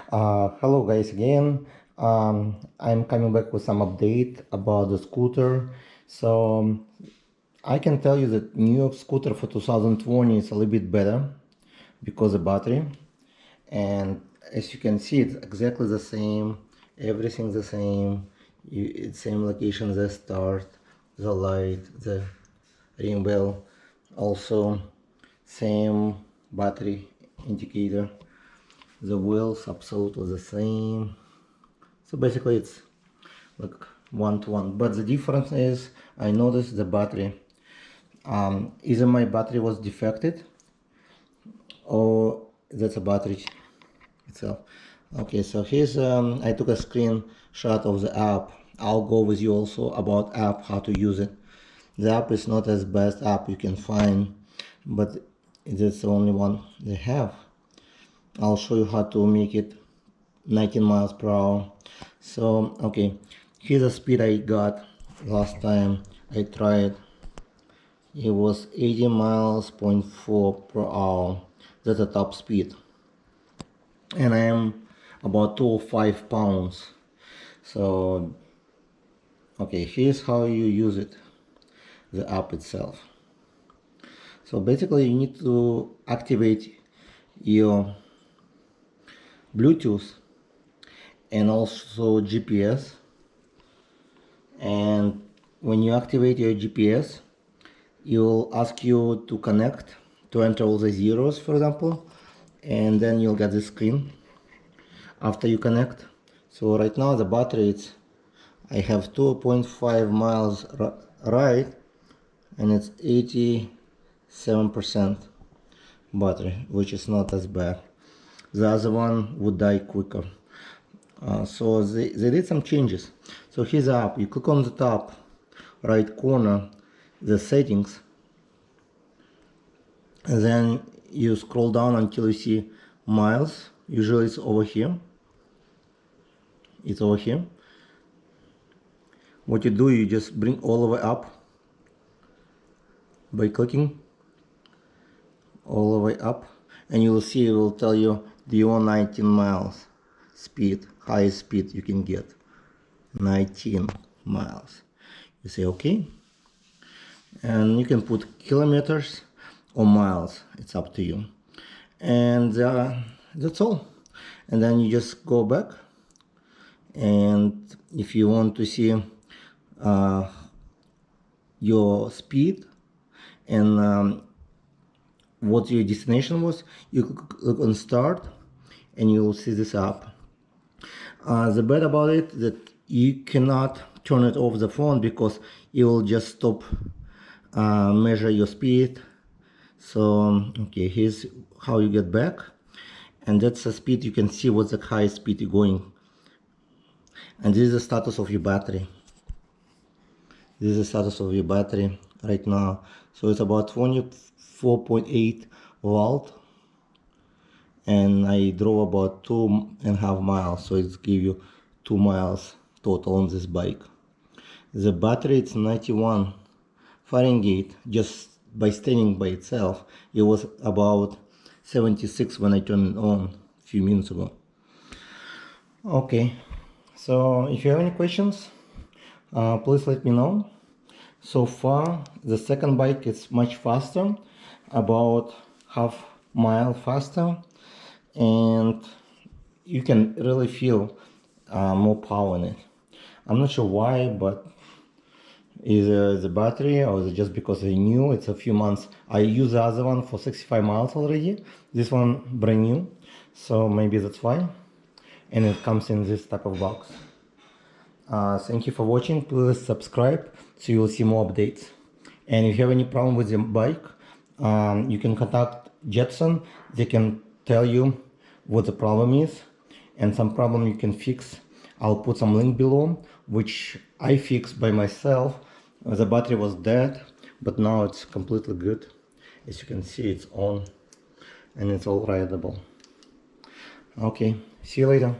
Hello guys again. I'm coming back with some update about the scooter. I can tell you that New York scooter for 2020 is a little bit better because of battery. And as you can see, it's exactly the same. Everything's the same. It's same location, the start, the light, the ring bell. Also, same battery indicator. The wheels absolutely the same. So basically it's like one to one, but the difference is I noticed the battery. Either my battery was defected or that's a battery itself. Okay, so here's I took a screenshot of the app. I'll go with you also about app, how to use it. The app is not as best app you can find, but it's the only one they have. I'll show you how to make it 19 miles per hour. So okay, here's the speed I got last time I tried. It was 80 miles 0.4 per hour. That's the top speed, and I am about 205 pounds. So okay, here's how you use it, the app itself. So basically you need to activate your Bluetooth and also GPS. And when you activate your GPS, it will ask you to connect, to enter all the zeros, for example, and then you'll get this screen after you connect. So right now the battery, I have 2.5 miles right, and it's 87% battery, which is not as bad. The other one would die quicker. So they did some changes. So here's the app. You click on the top right corner, the settings, and then you scroll down until you see miles. Usually it's over here. It's over here. What you do, you just bring all the way up by clicking all the way up, and you will see, it will tell you do you want 19 miles speed, highest speed you can get, 19 miles. You say okay, and you can put kilometers or miles, it's up to you. And that's all. And then you just go back, and if you want to see your speed and what your destination was, you click on start and you will see this app. The bad about it that you cannot turn it off the phone because it will just stop measure your speed. So okay, here's how you get back, and that's the speed. You can see what's the highest speed you're going, and this is the status of your battery. This is the status of your battery right now. So it's about 24.8 volt, and I drove about 2.5 miles, so it's give you 2 miles total on this bike. The battery, it's 91 Fahrenheit. Just by standing by itself, it was about 76 when I turned it on a few minutes ago. Okay, so if you have any questions, please let me know. So far the second bike is much faster, about half mile faster, and you can really feel more power in it. I'm not sure why, but either the battery or is it just because I knew it's a few months. I used the other one for 65 miles already, this one brand new, so maybe that's why. And it comes in this type of box. Thank you for watching. Please subscribe so you will see more updates. And if you have any problem with the bike, you can contact Jetson. They can tell you what the problem is, and some problem you can fix. I'll put some link below, which I fixed by myself. The battery was dead, but now it's completely good. As you can see, it's on and it's all rideable. Okay, see you later.